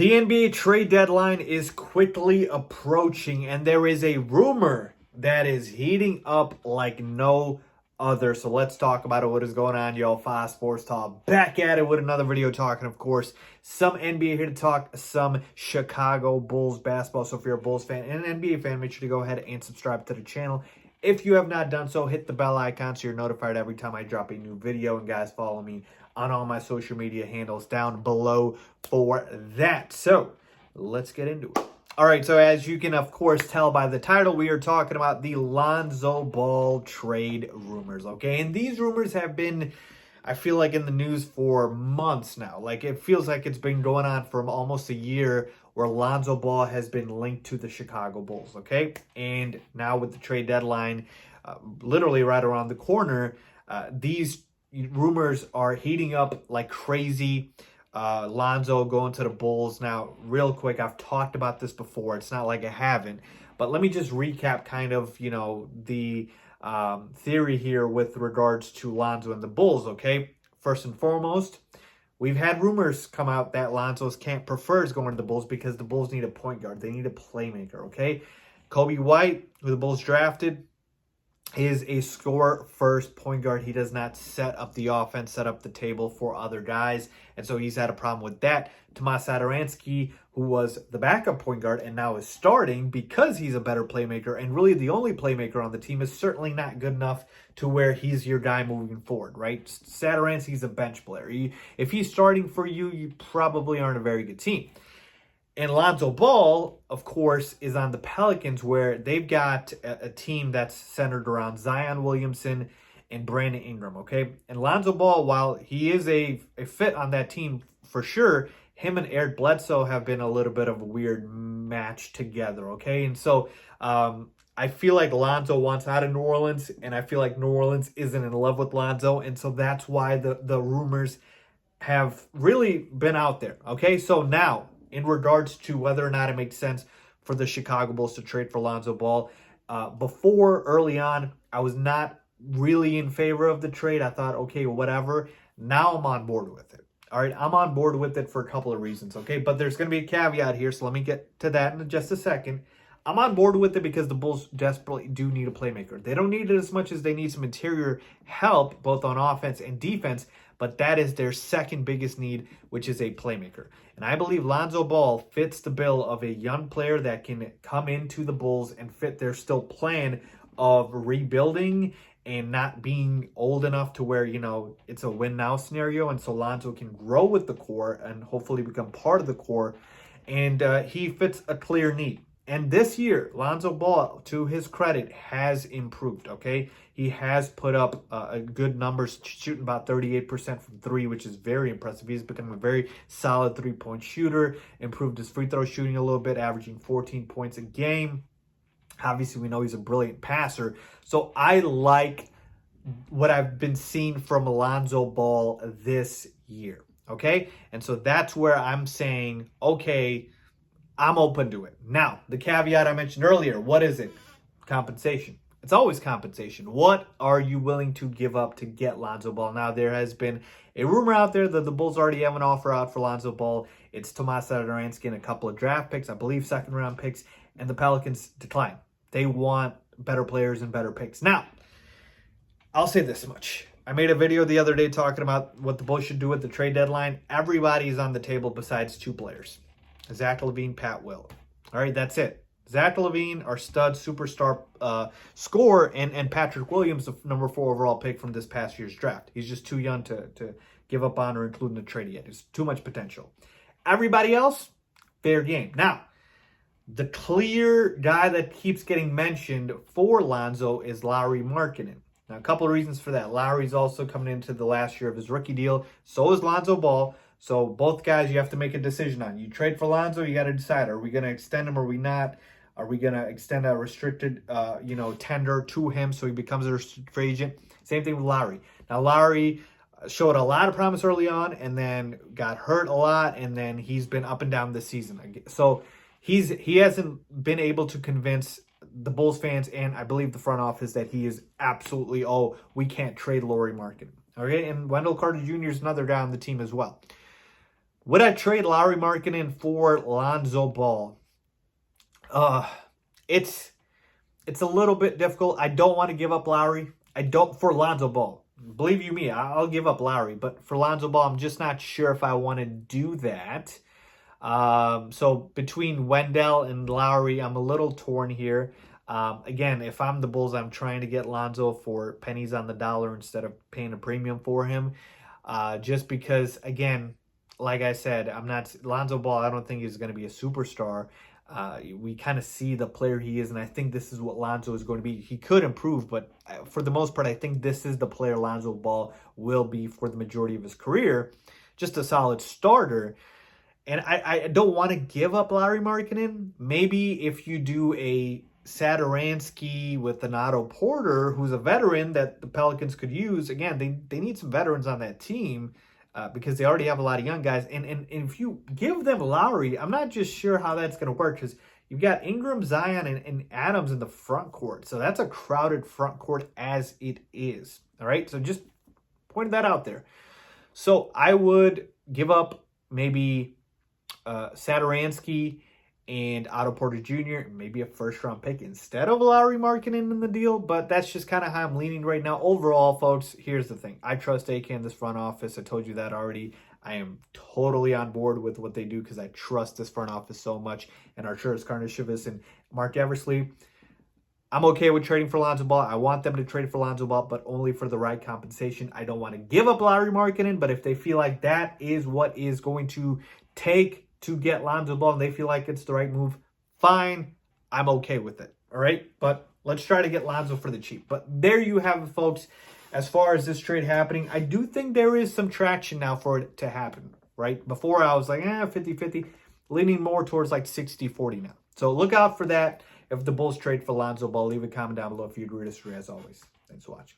The NBA trade deadline is quickly approaching, and there is a rumor that is heating up like no other. So let's talk about it. What is going on, y'all? Faiz Sports Talk back at it with another video talking, of course, some NBA here to talk some Chicago Bulls basketball. So if you're a Bulls fan and an NBA fan, make sure to go ahead and subscribe to the channel. If you have not done so, hit the bell icon so you're notified every time I drop a new video. And guys, follow me on all my social media handles down below for that. So let's get into it. All right, so as you can, of course, tell by the title, we are talking about the Lonzo Ball trade rumors, okay? And these rumors have been, I feel like, in the news for months now. Like, it feels like it's been going on for almost a year where Lonzo Ball has been linked to the Chicago Bulls, okay? And now with the trade deadline literally right around the corner, these rumors are heating up like crazy. Lonzo going to the Bulls. Now, real quick, I've talked about this before. It's not like I haven't. But let me just recap kind of, the theory here with regards to Lonzo and the Bulls, okay? First and foremost, we've had rumors come out that Lonzo's camp prefers going to the Bulls because the Bulls need a point guard. They need a playmaker, okay? Kobe White, who the Bulls drafted, is a score-first point guard. He does not set up the offense, set up the table for other guys, and so he's had a problem with that. Tomas Satoransky, who was the backup point guard and now is starting because he's a better playmaker and really the only playmaker on the team, is certainly not good enough to where he's your guy moving forward, right? Satoransky's a bench player. If he's starting for you, you probably aren't a very good team. And Lonzo Ball, of course, is on the Pelicans, where they've got a team that's centered around Zion Williamson and Brandon Ingram, okay? And Lonzo Ball, while he is a fit on that team for sure, him and Eric Bledsoe have been a little bit of a weird match together, okay? And so I feel like Lonzo wants out of New Orleans, and I feel like New Orleans isn't in love with Lonzo, and so that's why the rumors have really been out there, okay? So now, in regards to whether or not it makes sense for the Chicago Bulls to trade for Lonzo Ball, before, early on, I was not really in favor of the trade. I thought, okay, whatever. Now I'm on board with it. All right, I'm on board with it for a couple of reasons, okay? But there's going to be a caveat here, so let me get to that in just a second. I'm on board with it because the Bulls desperately do need a playmaker. They don't need it as much as they need some interior help, both on offense and defense, but that is their second biggest need, which is a playmaker. And I believe Lonzo Ball fits the bill of a young player that can come into the Bulls and fit their still plan of rebuilding and not being old enough to where, it's a win-now scenario. And so Lonzo can grow with the core and hopefully become part of the core. And he fits a clear need. And this year, Lonzo Ball, to his credit, has improved, okay? He has put up good numbers, shooting about 38% from three, which is very impressive. He's become a very solid three-point shooter, improved his free throw shooting a little bit, averaging 14 points a game. Obviously, we know he's a brilliant passer. So I like what I've been seeing from Lonzo Ball this year, okay? And so that's where I'm saying, okay, I'm open to it. Now, the caveat I mentioned earlier, what is it? Compensation. It's always compensation. What are you willing to give up to get Lonzo Ball? Now, there has been a rumor out there that the Bulls already have an offer out for Lonzo Ball. It's Tomas Satoransky and a couple of draft picks, I believe second-round picks, and the Pelicans decline. They want better players and better picks. Now, I'll say this much. I made a video the other day talking about what the Bulls should do with the trade deadline. Everybody's on the table besides two players. Zach LaVine, Pat Will. All right, that's it. Zach LaVine, our stud superstar scorer, and Patrick Williams, the number 4 overall pick from this past year's draft. He's just too young to give up on or include in the trade yet. There's too much potential. Everybody else, fair game. Now, the clear guy that keeps getting mentioned for Lonzo is Lauri Markkanen. Now, a couple of reasons for that. Lauri's also coming into the last year of his rookie deal. So is Lonzo Ball. So both guys you have to make a decision on. You trade for Lonzo, you got to decide, are we going to extend him or are we not? Are we going to extend a restricted, tender to him so he becomes a restricted free agent? Same thing with Lauri. Now, Lauri showed a lot of promise early on and then got hurt a lot, and then he's been up and down this season. So he hasn't been able to convince the Bulls fans and I believe the front office that he is absolutely, we can't trade Lauri Markkanen. Okay, and Wendell Carter Jr. is another guy on the team as well. Would I trade Lauri Markkanen for Lonzo Ball? It's a little bit difficult. I don't want to give up Lowry. I don't for Lonzo Ball. Believe you me, I'll give up Lowry, but for Lonzo Ball, I'm just not sure if I want to do that. So between Wendell and Lowry, I'm a little torn here. Again, if I'm the Bulls, I'm trying to get Lonzo for pennies on the dollar instead of paying a premium for him. Just because, again, like I said, I'm not Lonzo Ball. I don't think he's going to be a superstar. We kind of see the player he is, and I think this is what Lonzo is going to be. He could improve, but for the most part, I think this is the player Lonzo Ball will be for the majority of his career. Just a solid starter. And I don't want to give up Lauri Markkanen. Maybe if you do a Satoransky with an Otto Porter, who's a veteran that the Pelicans could use. Again, they need some veterans on that team because they already have a lot of young guys. And if you give them Lowry, I'm not just sure how that's going to work because you've got Ingram, Zion, and Adams in the front court. So that's a crowded front court as it is. All right, so just pointed that out there. So I would give up maybe Satoransky and Otto Porter Jr., maybe a first-round pick instead of Lauri Markkanen in the deal, but that's just kind of how I'm leaning right now. Overall, folks, here's the thing. I trust AK in this front office. I told you that already. I am totally on board with what they do because I trust this front office so much. And Arturas Karnisovas and Mark Eversley, I'm okay with trading for Lonzo Ball. I want them to trade for Lonzo Ball, but only for the right compensation. I don't want to give up Lauri Markkanen, but if they feel like that is what is going to take to get Lonzo Ball and they feel like it's the right move, fine. I'm okay with it. All right? But let's try to get Lonzo for the cheap. But there you have it, folks. As far as this trade happening, I do think there is some traction now for it to happen, right? Before I was like, 50-50, leaning more towards like 60-40 now. So look out for that. If the Bulls trade for Lonzo Ball, leave a comment down below if you agree or disagree as always. Thanks for watching.